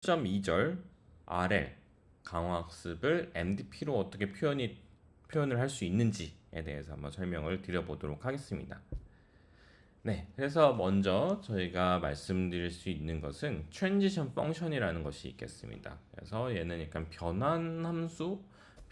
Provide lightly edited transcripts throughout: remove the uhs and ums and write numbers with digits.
1.2절 RL 강화학습을 MDP로 어떻게 표현을 할 수 있는지에 대해서 한번 설명을 드려보도록 하겠습니다. 네, 그래서 먼저 저희가 말씀드릴 수 있는 것은 트랜지션 펑션이라는 것이 있겠습니다. 그래서 얘는 약간 변환함수?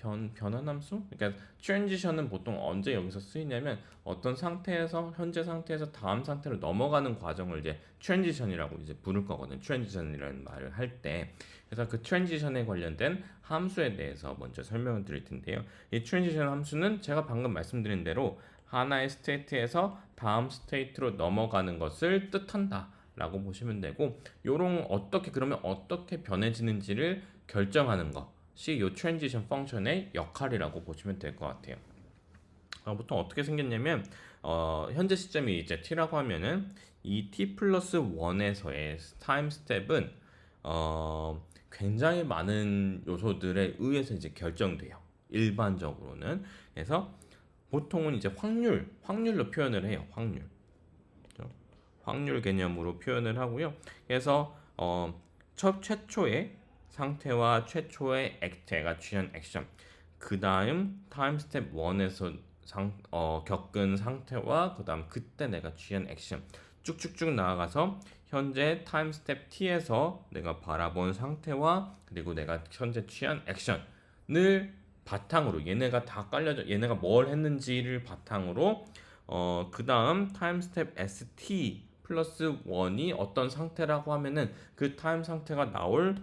그러니까 트랜지션은 보통 언제 여기서 쓰이냐면 어떤 상태에서 현재 상태에서 다음 상태로 넘어가는 과정을 이제 트랜지션이라고 이제 부를 거거든요. 트랜지션이라는 말을 할 때. 그래서 그 트랜지션에 관련된 함수에 대해서 먼저 설명을 드릴 텐데요. 이 트랜지션 함수는 제가 방금 말씀드린 대로 하나의 스테이트에서 다음 스테이트로 넘어가는 것을 뜻한다 라고 보시면 되고, 그러면 어떻게 변해지는지를 결정하는 것이 이 트랜지션 펑션의 역할이라고 보시면 될 것 같아요. 보통 어떻게 생겼냐면 현재 시점이 이제 t라고 하면은 이 t 플러스 1에서의 타임 스텝은 굉장히 많은 요소들에 의해서 이제 결정돼요. 일반적으로는. 그래서 보통은 이제 확률로 표현을 해요. 확률 개념으로 표현을 하고요. 그래서 최초의 상태와 최초의 액체가 취한 액션, 그 다음 타임 스텝 1에서 겪은 상태와 그 다음 그때 내가 취한 액션 쭉쭉쭉 나아가서 현재 타임 스텝 T에서 내가 바라본 상태와 그리고 내가 현재 취한 액션을 바탕으로 얘네가 뭘 했는지를 바탕으로 그 다음 타임 스텝 ST 플러스 1이 어떤 상태라고 하면은 그 타임 상태가 나올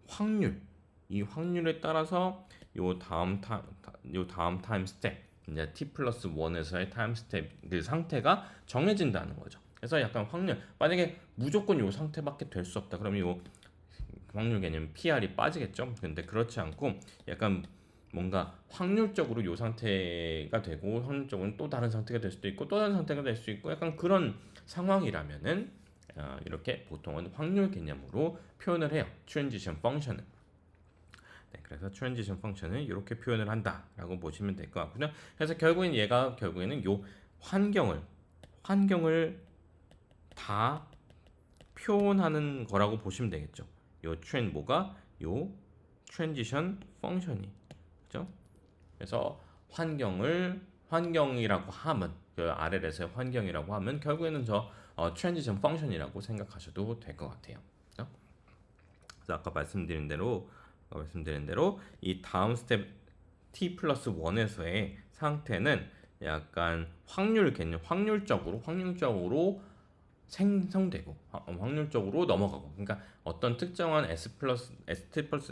확률, 이 확률에 따라서 요 다음 타임 스텝 이제 t 플러스 1에서의 타임 스텝 그 상태가 정해진다는 거죠. 그래서 약간 만약에 무조건 요 상태밖에 될 수 없다. 그러면 요 확률 개념 PR이 빠지겠죠. 근데 그렇지 않고 약간 뭔가 확률적으로 요 상태가 되고 확률적으로는 또 다른 상태가 될 수도 있고 또 다른 상태가 될 수 있고 약간 그런 상황이라면은 이렇게 보통은 확률 개념으로 표현을 해요. 트랜지션 펑션은. 네, 그래서 트랜지션 펑션을 이렇게 표현을 한다라고 보시면 될 것 같고요. 그래서 결국에는 요 환경을 다 표현하는 거라고 보시면 되겠죠. 요 트랜지션 펑션이, 그죠? 그래서 환경이라고 하면 그 RL에서의 환경이라고 하면 결국에는 트랜지션 펑션이라고 생각하셔도 될 것 같아요. 그죠? 그래서 말씀드린 대로 이 다음 스텝 t 플러스 1에서의 상태는 약간 확률적으로 생성되고 확률적으로 넘어가고, 그러니까 어떤 특정한 st 플러스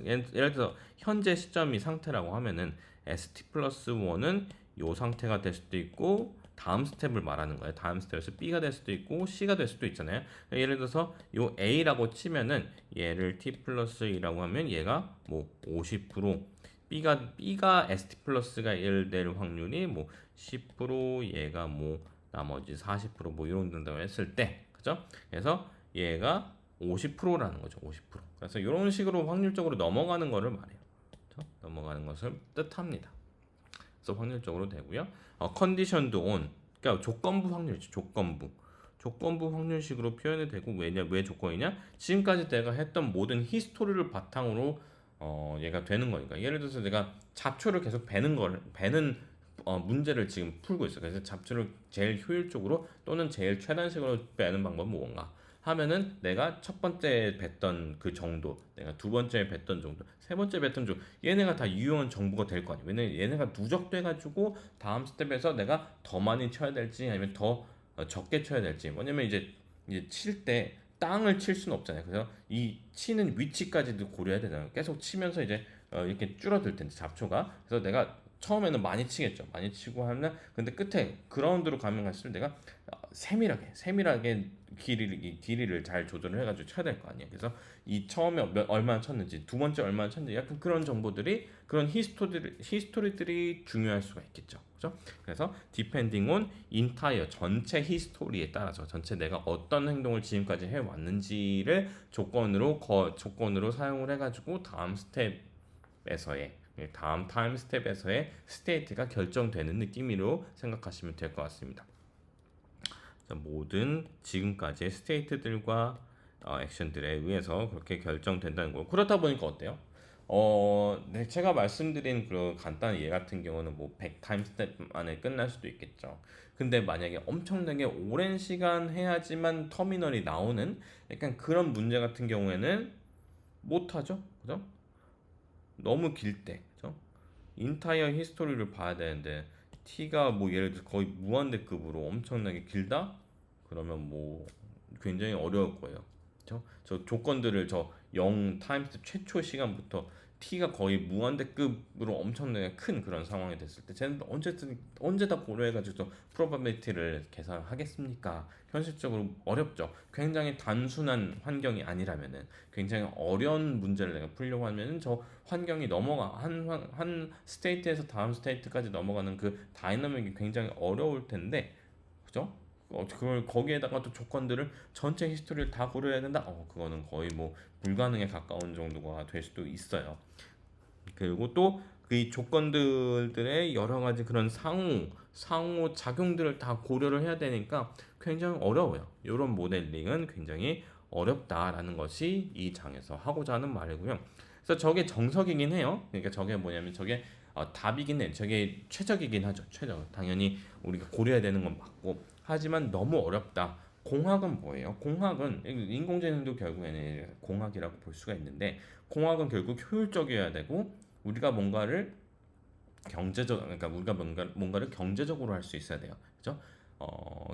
예를 들어서 현재 시점이 상태라고 하면은 st 플러스 1은 요 상태가 될 수도 있고 다음 스텝을 말하는 거예요. 다음 스텝에서 b가 될 수도 있고 c가 될 수도 있잖아요. 예를 들어서 요 a라고 치면은 얘를 t 플러스 2라고 하면 얘가 뭐 50%, B가 ST 플러스가 1 될 확률이 뭐 10%, 얘가 뭐 나머지 40%뭐 이런 된다고 했을 때, 그죠? 그래서 얘가 50%라는 거죠. 50%. 그래서 이런 식으로 확률적으로 넘어가는 거를 말해요. 그죠? 넘어가는 것을 뜻합니다. 그래서 확률적으로 되고요. 컨디션도 온. 그러니까 조건부 확률이죠. 조건부 확률식으로 표현이 되고, 왜 조건이냐? 지금까지 내가 했던 모든 히스토리를 바탕으로 얘가 되는 거니까. 예를 들어서 내가 잡초를 계속 배는 문제를 지금 풀고 있어. 그래서 잡초를 제일 효율적으로 또는 제일 최단식으로 빼는 방법은 뭔가 하면은 내가 첫 번째 뱉던 그 정도, 내가 두 번째 뱉던 정도, 세 번째 뱉던 정도, 얘네가 다 유용한 정보가 될 거 아니야. 왜냐면 얘네가 누적돼가지고 다음 스텝에서 내가 더 많이 쳐야 될지 아니면 더 적게 쳐야 될지. 뭐냐면 이제 칠 때 땅을 칠 수는 없잖아요. 그래서 이 치는 위치까지도 고려해야 되잖아요. 계속 치면서 이제 이렇게 줄어들 텐데 잡초가. 그래서 내가 처음에는 많이 치겠죠. 많이 치고 하면 근데 끝에 그라운드로 가면 갈수록 내가 세밀하게 길이를 잘 조절을 해가지고 쳐야 될 거 아니에요. 그래서 이 처음에 얼마나 쳤는지, 두 번째 얼마나 쳤는지, 약간 그런 정보들이, 그런 히스토리들이 중요할 수가 있겠죠. 그죠? 그래서 depending on entire 전체 히스토리에 따라서 전체 내가 어떤 행동을 지금까지 해왔는지를 조건으로 사용을 해가지고 다음 타임 스텝에서의 스테이트가 결정되는 느낌으로 생각하시면 될 것 같습니다. 모든 지금까지의 스테이트들과 액션들에 의해서 그렇게 결정된다는 거고 그렇다 보니까 어때요? 네, 제가 말씀드린 그 간단한 예 같은 경우는 뭐 100 타임 스텝 안에 끝날 수도 있겠죠. 근데 만약에 엄청나게 오랜 시간 해야지만 터미널이 나오는 약간 그런 문제 같은 경우에는 못 하죠. 그죠? 너무 길 때. 그죠? 인타이어 히스토리를 봐야 되는데 T가 뭐 예를 들어 거의 무한대급으로 엄청나게 길다? 그러면 뭐 굉장히 어려울 거예요. 그죠? 저 조건들을 저 0 타임스텝 최초 시간부터 T가 거의 무한대급으로 엄청나게 큰 그런 상황이 됐을 때 쟤는 언제 다 고려해가지고 프로바빌리티를 계산하겠습니까? 현실적으로 어렵죠. 굉장히 단순한 환경이 아니라면은 굉장히 어려운 문제를 내가 풀려고 하면은 저 환경이 넘어가 한 스테이트에서 다음 스테이트까지 넘어가는 그 다이나믹이 굉장히 어려울 텐데 그죠? 그걸 거기에다가 또 조건들을 전체 히스토리를 다 고려해야 된다. 그거는 거의 뭐 불가능에 가까운 정도가 될 수도 있어요. 그리고 또 그 조건들의 여러 가지 그런 상호 작용들을 다 고려를 해야 되니까 굉장히 어려워요. 이런 모델링은 굉장히 어렵다라는 것이 이 장에서 하고자 하는 말이고요. 그래서 저게 정석이긴 해요. 그러니까 저게 뭐냐면 저게 답이긴 해. 저게 최적이긴 하죠. 최적. 당연히 우리가 고려해야 되는 건 맞고. 하지만 너무 어렵다. 공학은 뭐예요? 공학은 인공지능도 결국에는 공학이라고 볼 수가 있는데 공학은 결국 효율적이어야 되고 우리가 뭔가를 그러니까 우리가 뭔가를 경제적으로 할 수 있어야 돼요. 그죠?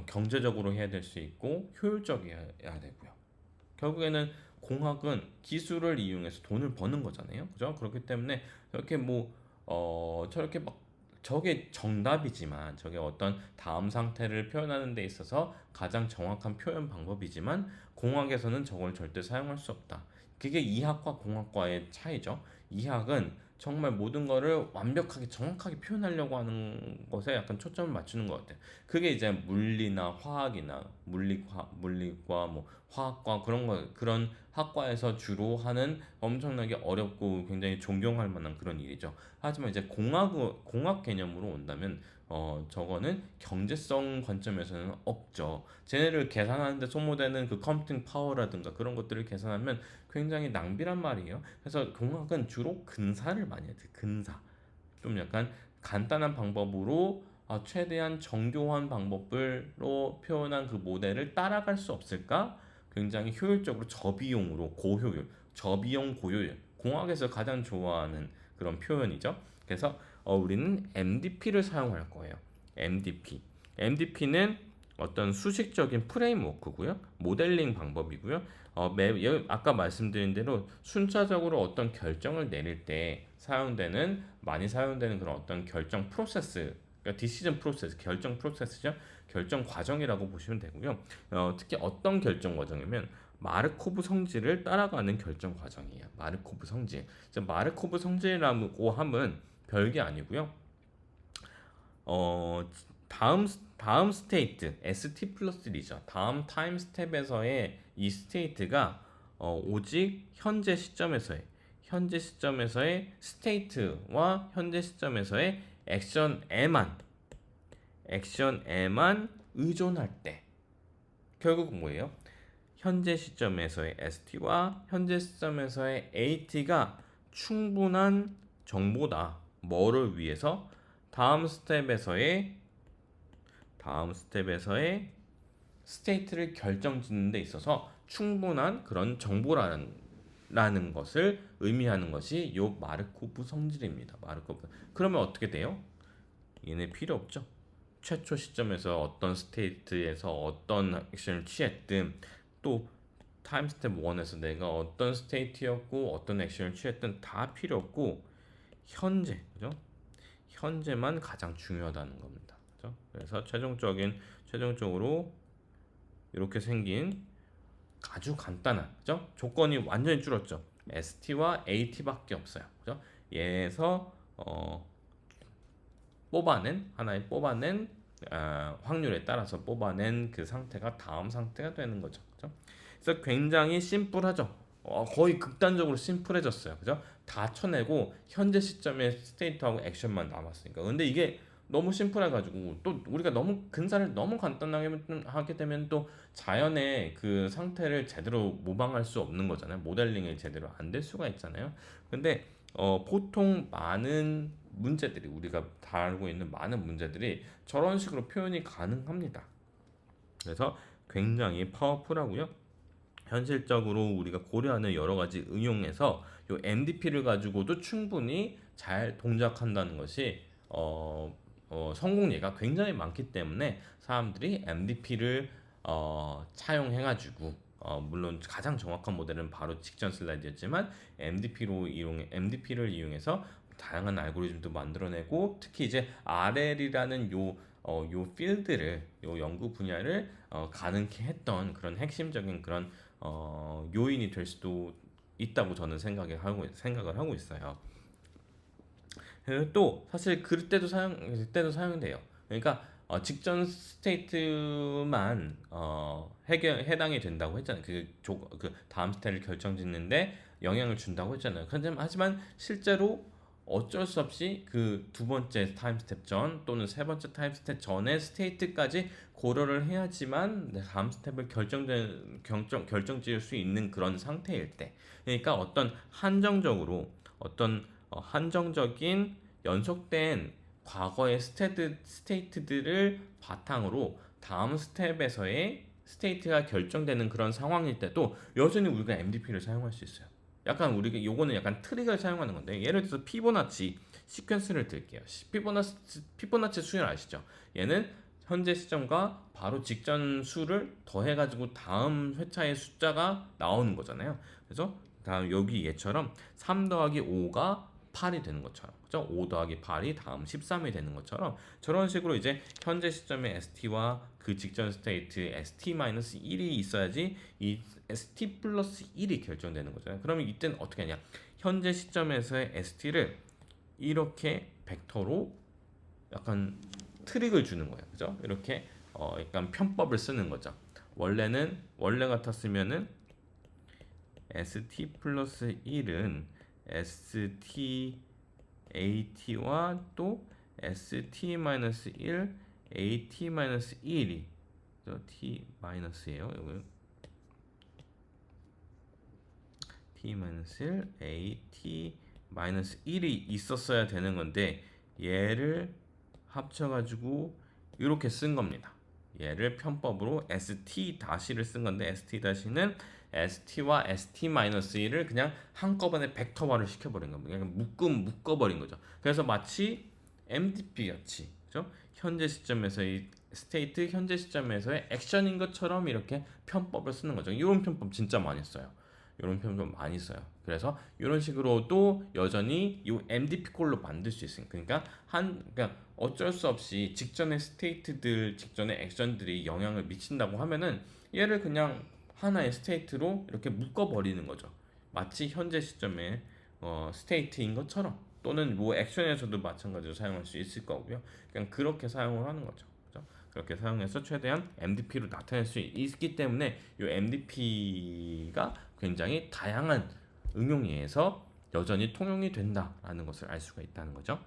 경제적으로 해야 될 수 있고 효율적이어야 되고요. 결국에는 공학은 기술을 이용해서 돈을 버는 거잖아요. 그죠? 그렇기 때문에 이렇게 뭐 저렇게 막 저게 정답이지만 저게 어떤 다음 상태를 표현하는 데 있어서 가장 정확한 표현 방법이지만 공학에서는 저걸 절대 사용할 수 없다. 그게 이학과 공학과의 차이죠. 이학은 정말 모든 거를 완벽하게 정확하게 표현하려고 하는 것에 약간 초점을 맞추는 것 같아요. 그게 이제 물리나 화학이나 물리과 뭐 화학과 그런 학과에서 주로 하는 엄청나게 어렵고 굉장히 존경할 만한 그런 일이죠. 하지만 이제 공학 개념으로 온다면 저거는 경제성 관점에서는 없죠. 쟤네를 계산하는데 소모되는 그 컴퓨팅 파워라든가 그런 것들을 계산하면 굉장히 낭비란 말이에요. 그래서 공학은 주로 근사를 많이 해요. 근사. 좀 약간 간단한 방법으로 최대한 정교한 방법으로 표현한 그 모델을 따라갈 수 없을까? 굉장히 효율적으로 저비용으로 고효율, 저비용 고효율. 공학에서 가장 좋아하는 그런 표현이죠. 그래서 우리는 MDP를 사용할 거예요. MDP. MDP는 어떤 수식적인 프레임워크고요. 모델링 방법이고요. 아까 말씀드린 대로 순차적으로 어떤 결정을 내릴 때 많이 사용되는 그런 어떤 결정 프로세스, 그러니까 디시전 프로세스, 결정 프로세스죠. 결정 과정이라고 보시면 되고요. 특히 어떤 결정 과정이면 마르코브 성질을 따라가는 결정 과정이에요. 마르코브 성질. 마르코브 성질이라고 함은 별게 아니고요. 어, 다음 스테이트 ST 플러스 1이죠. 다음 타임 스텝에서의 이 스테이트가 오직 현재 시점에서의 스테이트와 현재 시점에서의 액션에만 의존할 때 결국 뭐예요? 현재 시점에서의 ST와 현재 시점에서의 AT가 충분한 정보다. 뭐를 위해서? 다음 스텝에서의 스테이트를 결정짓는 데 있어서 충분한 그런 정보라는 것을 의미하는 것이 요 마르코프 성질입니다. 마르코프. 그러면 어떻게 돼요? 얘네 필요 없죠. 최초 시점에서 어떤 스테이트에서 어떤 액션을 취했든 또 타임 스텝 1에서 내가 어떤 스테이트였고 어떤 액션을 취했든 다 필요 없고 그죠? 현재만 가장 중요하다는 겁니다. 그죠? 그래서 최종적으로 이렇게 생긴 아주 간단한 그죠? 조건이 완전히 줄었죠. ST와 AT밖에 없어요. 그죠? 얘에서 뽑아낸 확률에 따라서 뽑아낸 그 상태가 다음 상태가 되는 거죠. 그죠? 그래서 굉장히 심플하죠. 거의 극단적으로 심플해졌어요. 그죠? 다 쳐내고 현재 시점의 스테이트하고 액션만 남았으니까. 근데 이게 너무 심플해가지고 또 우리가 너무 근사를 너무 간단하게 하게 되면 또 자연의 그 상태를 제대로 모방할 수 없는 거잖아요. 모델링이 제대로 안 될 수가 있잖아요. 근데 보통 많은 문제들이 우리가 다 알고 있는 많은 문제들이 저런 식으로 표현이 가능합니다. 그래서 굉장히 파워풀하고요. 현실적으로 우리가 고려하는 여러 가지 응용에서 요 MDP를 가지고도 충분히 잘 동작한다는 것이 성공 예가 굉장히 많기 때문에 사람들이 MDP를 차용해가지고 물론 가장 정확한 모델은 바로 직전 슬라이드였지만 MDP를 이용해서 다양한 알고리즘도 만들어내고 특히 이제 RL이라는 요 필드를 요 연구 분야를 가능케 했던 그런 핵심적인 그런 요인이 될 수도 있다고 저는 생각을 하고 있어요. 그리고 또 사실 그때도 사용돼요. 그러니까 직전 스테이트만 해당이 된다고 했잖아요. 그 다음 스테이트를 결정짓는데 영향을 준다고 했잖아요. 하지만 실제로 어쩔 수 없이 그 두 번째 타임 스텝 전 또는 세 번째 타임 스텝 전의 스테이트까지 고려를 해야지만 다음 스텝을 결정 지을 수 있는 그런 상태일 때, 그러니까 어떤 한정적인 연속된 과거의 스테이트들을 바탕으로 다음 스텝에서의 스테이트가 결정되는 그런 상황일 때도 여전히 우리가 MDP를 사용할 수 있어요. 약간 우리가 요거는 약간 트릭을 사용하는 건데, 예를 들어서 피보나치 시퀀스를 들게요. 피보나치 수열 아시죠? 얘는 현재 시점과 바로 직전 수를 더해가지고 다음 회차의 숫자가 나오는 거잖아요. 그래서 다음 여기 얘처럼 3 더하기 5가 8이 되는 것처럼, 그죠? 5 더하기 8이 다음 13이 되는 것처럼 저런 식으로 이제 현재 시점의 ST와 그 직전 스테이트 ST-1이 있어야지 이 ST 플러스 1이 결정되는 거잖아요. 그러면 이때는 어떻게 하냐? 현재 시점에서의 ST를 이렇게 벡터로 약간 트릭을 주는 거예요. 그죠? 이렇게 약간 편법을 쓰는 거죠. 원래 같았으면은 ST 플러스 1은 ST AT와 또 ST-1 AT-1이 T 마이너스예요. 여기 T-1 AT-1이 있었어야 되는 건데 얘를 합쳐가지고 이렇게 쓴 겁니다. 얘를 편법으로 ST 다시를 쓴 건데 ST 다시는 ST와 ST-1을 그냥 한꺼번에 벡터화를 시켜버린 겁니다. 그냥 묶어버린 거죠. 그래서 마치 MDP 같이, 그죠? 현재 시점에서의 액션인 것처럼 이렇게 편법을 쓰는 거죠. 이런 편법 진짜 많이 써요. 이런 편법 많이 써요. 그래서 이런 식으로도 여전히 이 MDP 꼴로 만들 수 있으니까, 그러니까 어쩔 수 없이 직전의 액션들이 영향을 미친다고 하면은 얘를 그냥 하나의 스테이트로 이렇게 묶어버리는 거죠. 마치 현재 시점의 스테이트인 것처럼, 또는 뭐 액션에서도 마찬가지로 사용할 수 있을 거고요. 그냥 그렇게 사용을 하는 거죠. 그죠? 그렇게 사용해서 최대한 MDP로 나타낼 수 있기 때문에 이 MDP가 굉장히 다양한 응용에서 여전히 통용이 된다라는 것을 알 수가 있다는 거죠.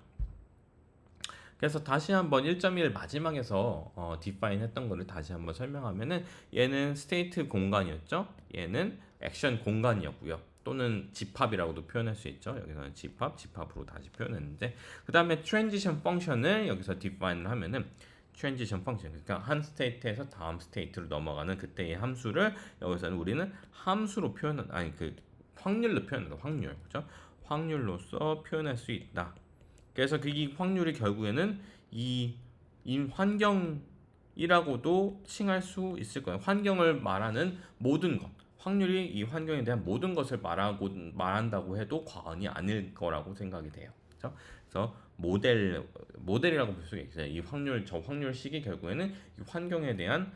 그래서 다시 한번 1.1 마지막에서 define 했던 거를 다시 한번 설명하면은, 얘는 스테이트 공간이었죠. 얘는 액션 공간이었고요. 또는 집합이라고도 표현할 수 있죠. 여기서는 집합으로 다시 표현했는데, 그 다음에 트랜지션 펑션을 여기서 define을 하면은, 트랜지션 펑션, 그러니까 한 스테이트에서 다음 스테이트로 넘어가는 그때의 함수를 여기서는 우리는 함수로 확률로 표현한다. 그죠? 확률로서 표현할 수 있다. 그래서 이 확률이 결국에는 이 환경이라고도 칭할 수 있을 거예요. 환경을 말하는 모든 것, 확률이 이 환경에 대한 모든 것을 말한다고 해도 과언이 아닐 거라고 생각이 돼요. 그렇죠? 그래서 모델이라고 볼 수가 있어요. 저 확률식이 결국에는 이 환경에 대한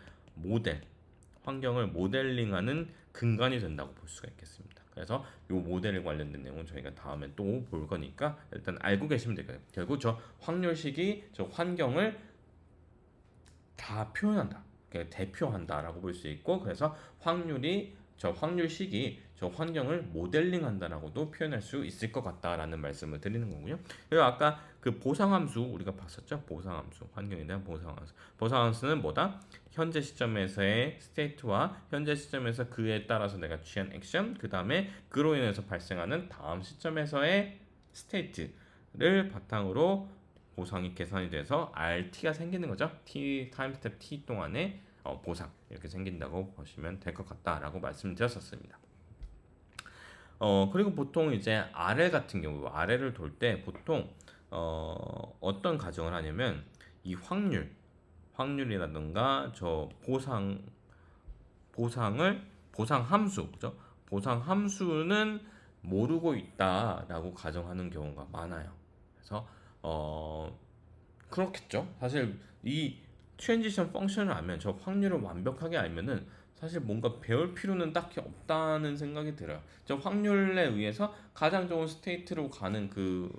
환경을 모델링하는 근간이 된다고 볼 수가 있겠습니다. 그래서 이 모델에 관련된 내용은 저희가 다음에 또 볼 거니까 일단 알고 계시면 되고요. 결국 저 확률식이 저 환경을 다 표현한다, 대표한다라고 볼 수 있고, 그래서 확률이 저 확률식이 저 환경을 모델링한다라고도 표현할 수 있을 것 같다라는 말씀을 드리는 거고요. 그리고 아까 그 보상함수 우리가 봤었죠? 보상함수, 환경에 대한 보상함수. 보상함수는 뭐다? 현재 시점에서의 스테이트와 현재 시점에서 그에 따라서 내가 취한 액션, 그 다음에 그로 인해서 발생하는 다음 시점에서의 스테이트를 바탕으로 보상이 계산이 돼서 RT가 생기는 거죠. T 타임 스텝 T 동안에 보상 이렇게 생긴다고 보시면 될 것 같다라고 말씀드렸었습니다. 그리고 보통 이제 RL 같은 경우 RL을 돌 때 보통 어떤 가정을 하냐면 이 확률이라든가 저 보상 함수 그죠? 보상 함수는 모르고 있다라고 가정하는 경우가 많아요. 그래서 그렇겠죠. 사실 이 트랜지션 펑션을 알면 저 확률을 완벽하게 알면은 사실 뭔가 배울 필요는 딱히 없다는 생각이 들어요. 저 확률에 의해서 가장 좋은 스테이트로 가는 그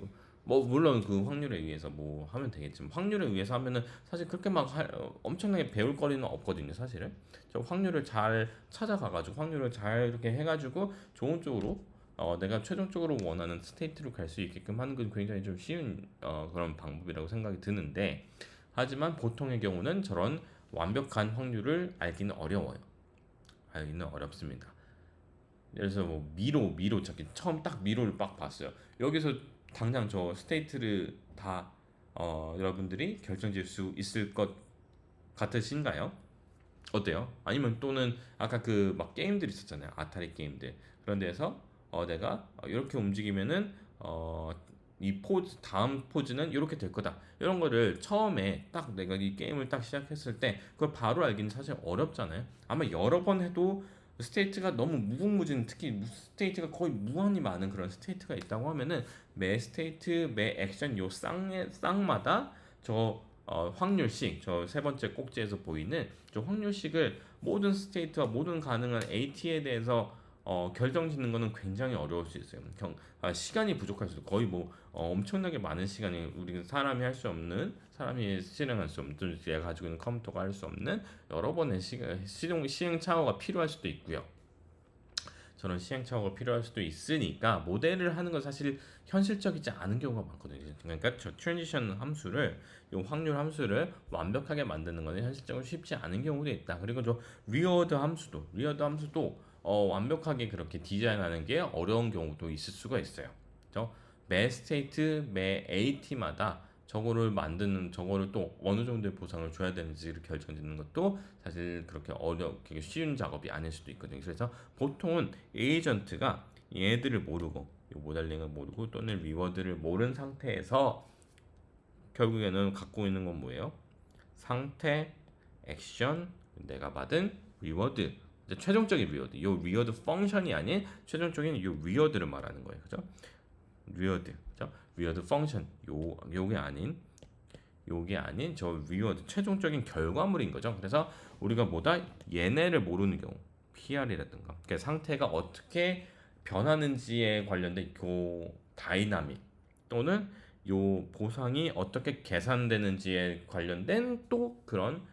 뭐 물론 그 확률에 의해서 뭐 하면 되겠지만 확률에 의해서 하면은 사실 그렇게 막 엄청나게 배울 거리는 없거든요, 사실은. 저 확률을 잘 찾아가가지고 확률을 잘 이렇게 해가지고 좋은 쪽으로 내가 최종적으로 원하는 스테이트로 갈 수 있게끔 하는 건 굉장히 좀 쉬운 그런 방법이라고 생각이 드는데 하지만 보통의 경우는 저런 완벽한 확률을 알기는 어려워요. 알기는 어렵습니다. 그래서 뭐 미로 찾기 처음 딱 미로를 빡 봤어요. 여기서 당장 저 스테이트를 다 여러분들이 결정질 수 있을 것 같으신가요? 어때요? 아니면 또는 아까 그 막 게임들 있었잖아요. 아타리 게임들. 그런 데서 내가 이렇게 움직이면은 이 포즈 다음 포즈는 이렇게 될 거다. 이런 거를 처음에 딱 내가 이 게임을 딱 시작했을 때 그걸 바로 알기는 사실 어렵잖아요. 아마 여러 번 해도 스테이트가 너무 무궁무진 특히 스테이트가 거의 무한히 많은 그런 스테이트가 있다고 하면은 매 스테이트 매 액션 요 쌍마다 저 확률식 저 세 번째 꼭지에서 보이는 저 확률식을 모든 스테이트와 모든 가능한 AT에 대해서 결정짓는 거는 굉장히 어려울 수 있어요. 시간이 부족할 수도 거의 뭐 엄청나게 많은 시간이 우리 사람이 할 수 없는 사람이 실행할 수 없는 또 제가 가지고 있는 컴퓨터가 할 수 없는 여러 번의 시행착오가 필요할 수도 있고요. 저런 시행착오가 필요할 수도 있으니까 모델을 하는 건 사실 현실적이지 않은 경우가 많거든요. 그러니까 저 트랜지션 함수를 이 확률 함수를 완벽하게 만드는 것은 현실적으로 쉽지 않은 경우도 있다. 그리고 저 리어드 함수도 완벽하게 그렇게 디자인하는 게 어려운 경우도 있을 수가 있어요. 매 스테이트 매 AT마다 저거를 또 어느 정도의 보상을 줘야 되는지를 결정짓는 것도 사실 그렇게 어렵게 쉬운 작업이 아닐 수도 있거든요. 그래서 보통은 에이전트가 얘들을 모르고 이 모델링을 모르고 또는 리워드를 모르는 상태에서 결국에는 갖고 있는 건 뭐예요? 상태, 액션, 내가 받은 리워드, 이제 최종적인 리워드. 이 리워드 펑션이 아닌 최종적인 이 리워드를 말하는 거예요. 그죠? 리워드, 그죠? 리워드 펑션, 요게 아닌 저 리워드 최종적인 결과물인 거죠. 그래서 우리가 뭐다 얘네를 모르는 경우, PR이라든가, 그러니까 상태가 어떻게 변하는지에 관련된 그 다이나믹 또는 요 보상이 어떻게 계산되는지에 관련된 또 그런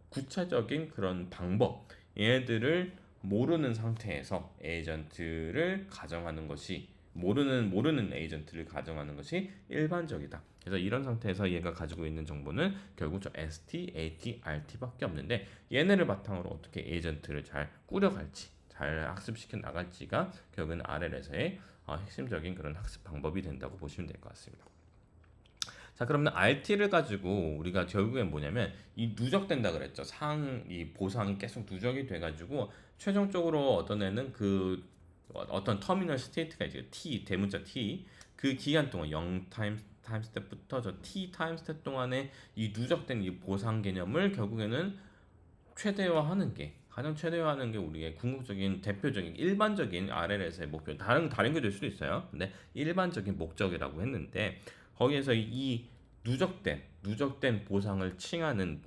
구체적인 그런 방법 얘들을 모르는 상태에서 에이전트를 가정하는 것이 모르는 에이전트를 가정하는 것이 일반적이다. 그래서 이런 상태에서 얘가 가지고 있는 정보는 결국 저 ST, AT, RT밖에 없는데 얘네를 바탕으로 어떻게 에이전트를 잘 꾸려갈지 잘 학습시켜 나갈지가 결국은 RL에서의 핵심적인 그런 학습 방법이 된다고 보시면 될 것 같습니다. 자, 그러면 RT를 가지고 우리가 결국엔 뭐냐면 이 누적된다 그랬죠. 이 보상이 계속 누적이 돼가지고 최종적으로 얻어내는 그 어떤 터미널 스테이트가 이제 T 대문자 T 그 기간 동안 0 타임 스텝부터 저 T 타임 스텝 동안에 이 누적된 이 보상 개념을 결국에는 최대화하는 게 가장 최대화하는 게 우리의 궁극적인 대표적인 일반적인 RLS의 목표 다른 게 될 수도 있어요. 근데 일반적인 목적이라고 했는데 거기에서 이 누적된 보상을 칭하는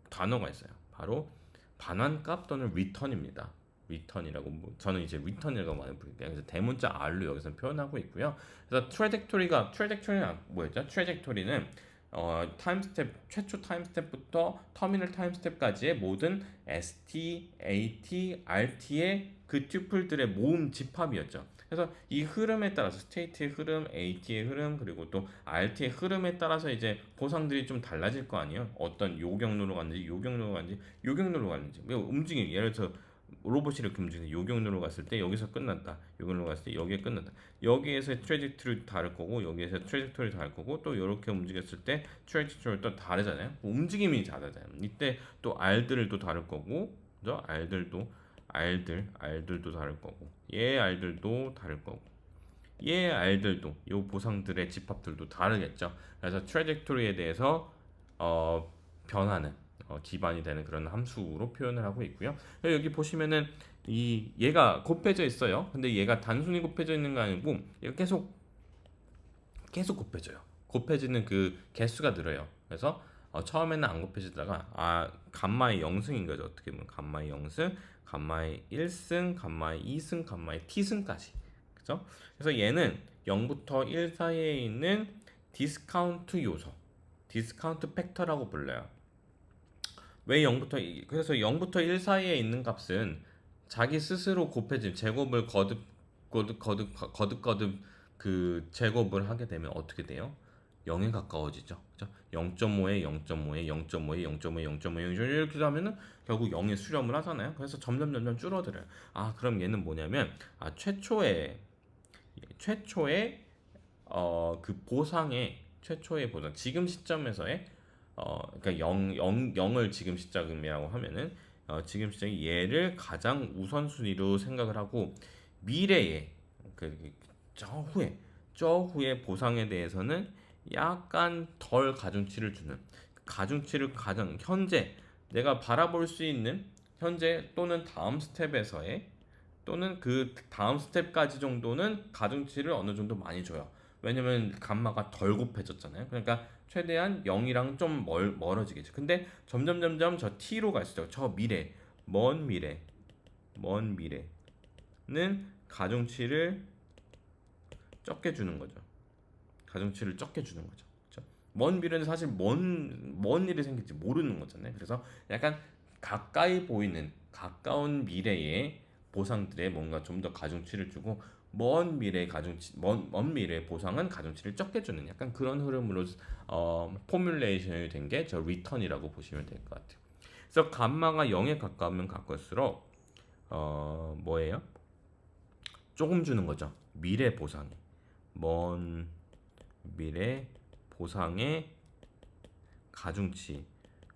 단어가 있어요. 바로 반환값 또는 리턴입니다. 리턴이라고 저는 이제 리턴이라고 많이 부를게요. 그래서 대문자 R로 여기서 표현하고 있고요. 그래서 트래젝토리는 뭐였죠? 트래젝토리는 타임 스텝 최초 타임 스텝부터 터미널 타임 스텝까지의 모든 ST, AT, RT의 그 튜플들의 모음 집합이었죠. 그래서 이 흐름에 따라서 스테이트의 흐름, AT의 흐름, 그리고 또 RT의 흐름에 따라서 이제 보상들이 좀 달라질 거 아니에요. 어떤 요 경로로 갔는지, 요 경로로 갔는지, 요 경로로 갔는지. 움직임 예를 들어서 로봇이 이렇게 움직이는 요 경로로 갔을 때 여기서 끝났다. 요 경로로 갔을 때 여기에 끝났다. 여기에서 트레젝토리 다를 거고 여기에서 트레젝토리 다를 거고 또 이렇게 움직였을 때 트레젝토리 또 다르잖아요. 움직임이 다르잖아요. 이때 또 R들도 다를 거고, 그죠? R들도 다를 거고, 얘 R들도 다를 거고, 얘 R들도 요 보상들의 집합들도 다르겠죠. 그래서 트레젝토리에 대해서 변하는 기반이 되는 그런 함수로 표현을 하고 있고요. 여기 보시면은 이 얘가 곱해져 있어요. 근데 얘가 단순히 곱해져 있는 거 아니고 얘가 계속 곱해져요. 곱해지는 그 개수가 늘어요. 그래서 처음에는 안 곱해지다가 감마의 0승인 거죠. 어떻게 보면 감마의 0승, 감마의 1승, 감마의 2승, 감마의 t승까지. 그죠? 그래서 얘는 0부터 1 사이에 있는 디스카운트 요소, 디스카운트 팩터라고 불러요. 왜 0부터 그래서 0부터 1 사이에 있는 값은 자기 스스로 곱해짐 제곱을 거듭 그 제곱을 하게 되면 어떻게 돼요? 0에 가까워지죠. 그죠? 0.5에 0.5에 0.5에 0.5에 0.5에 0.5 이렇게 하면은 결국 0에 수렴을 하잖아요. 그래서 점점 줄어들어요. 그럼 얘는 뭐냐면 최초의 그 보상의 최초의 보상 지금 시점에서의 그러니까 0을 지금 시점이라고 하면은 지금 시점이 얘를 가장 우선순위로 생각을 하고 미래에 저 후에 보상에 대해서는 약간 덜 가중치를 주는 가중치를 가장 현재 내가 바라볼 수 있는 현재 또는 다음 스텝에서의 또는 그 다음 스텝까지 정도는 가중치를 어느 정도 많이 줘요. 왜냐면 감마가 덜 곱해졌잖아요. 그러니까 최대한 0이랑 좀 멀어지겠죠. 근데 점점 저 t로 갈수록 저 먼 미래, 먼 미래는 가중치를 적게 주는 거죠. 가중치를 적게 주는 거죠. 그렇죠? 먼 미래는 사실 먼 일이 생길지 모르는 거잖아요. 그래서 약간 가까이 보이는 가까운 미래의 보상들에 뭔가 좀 더 가중치를 주고 먼 미래 보상은 가중치를 적게 주는 약간 그런 흐름으로 포뮬레이션이 된 게 저 리턴이라고 보시면 될 것 같아요. 그래서 감마가 0에 가까우면 가까울수록 뭐예요? 조금 주는 거죠. 미래 보상에 먼 미래 보상의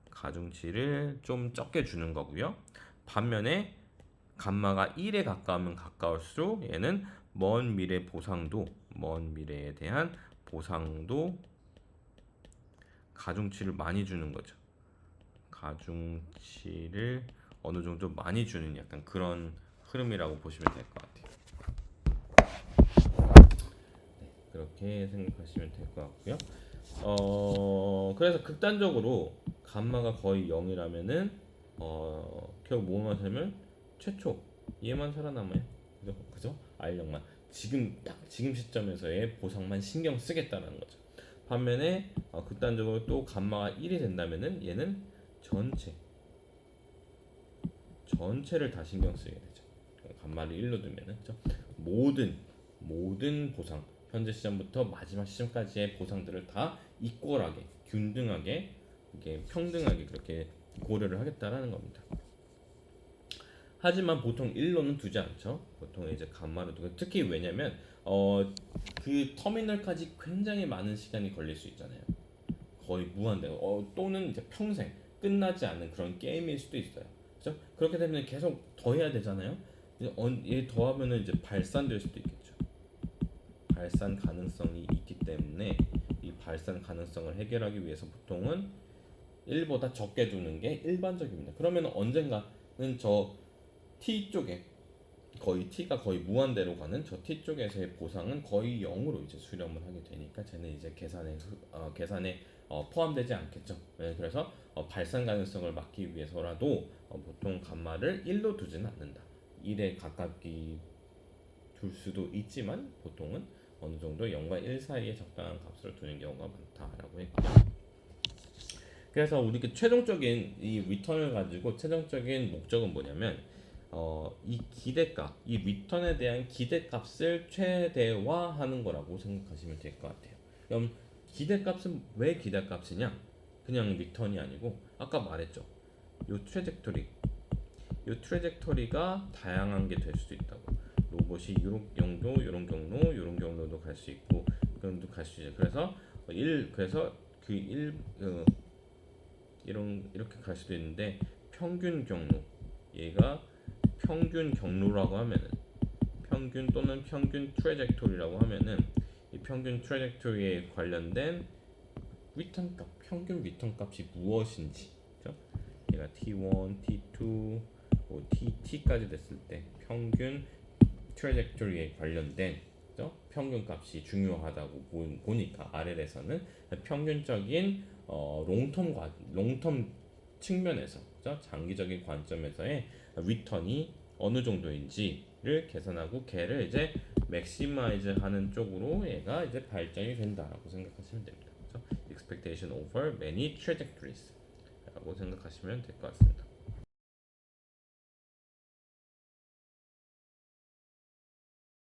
가중치를 좀 적게 주는 거고요. 반면에 감마가 1에 가까우면 가까울수록 얘는 먼 미래에 대한 보상도 가중치를 많이 주는 거죠. 가중치를 어느 정도 많이 주는 약간 그런 흐름이라고 보시면 될 것 같아요. 그렇게 생각하시면 될 것 같고요. 그래서 극단적으로 감마가 거의 0이라면은 결국 뭐만 살면 최초 얘만 살아남아요. 그죠? R0만 지금 시점에서의 보상만 신경 쓰겠다는 거죠. 반면에 극단적으로 또 감마가 1이 된다면은 얘는 전체를 다 신경 쓰게 되죠. 감마를 1로 두면은 그죠? 모든 보상 현재 시점부터 마지막 시점까지의 보상들을 다 이퀄하게 균등하게 이게 평등하게 그렇게 고려를 하겠다라는 겁니다. 하지만 보통 1로는 두지 않죠. 보통 이제 감마를 두고 특히 왜냐면 그 터미널까지 굉장히 많은 시간이 걸릴 수 있잖아요. 거의 무한대로 또는 이제 평생 끝나지 않는 그런 게임일 수도 있어요. 그렇죠? 그렇게 되면 계속 더 해야 되잖아요. 얘 더하면은 이제 발산될 수도 있겠죠. 발산 가능성이 있기 때문에 이 발산 가능성을 해결하기 위해서 보통은 1보다 적게 두는 게 일반적입니다. 그러면 언젠가는 저 T 쪽에 T가 거의 무한대로 가는 저 T 쪽에서의 보상은 거의 0으로 이제 수렴을 하게 되니까 쟤는 이제 계산에 포함되지 않겠죠. 네, 그래서 발산 가능성을 막기 위해서라도 보통 감마를 1로 두지는 않는다. 1에 가깝게 둘 수도 있지만 보통은 어느 정도 0과 1 사이에 적당한 값으로 두는 경우가 많다라고 했고요. 그래서 우리가 최종적인 이 리턴을 가지고 최종적인 목적은 뭐냐면 이 기대값, 이 리턴에 대한 기대값을 최대화하는 거라고 생각하시면 될 것 같아요. 그럼 기대값은 왜 기대값이냐? 그냥 리턴이 아니고 아까 말했죠. 요 트레젝토리가 다양한 게 될 수도 있다고. 로봇이 이런 경로, 이런 경로, 이런 경로도 갈 수 있고, 그런도 갈 수 있죠. 그래서 그래서 이렇게 갈 수도 있는데 평균 경로, 얘가 평균 경로라고 하면은 평균 또는 평균 트레젝토리라고 하면은 이 평균 트레젝토리에 관련된 리턴 값, 평균 리턴 값이 무엇인지, 그죠? 얘가 T1, T2, 뭐 TT까지 됐을 때 평균 트레젝토리에 관련된, 그죠? 평균 값이 중요하다고 보니까 RL에서는 평균적인 롱텀 측면에서, 그죠? 장기적인 관점에서의 리턴이 어느 정도인지를 계산하고 걔를 이제 맥시마이즈 하는 쪽으로 얘가 이제 발전이 된다라고 생각하시면 됩니다. 그죠? expectation over many trajectories 라고 생각하시면 될 것 같습니다.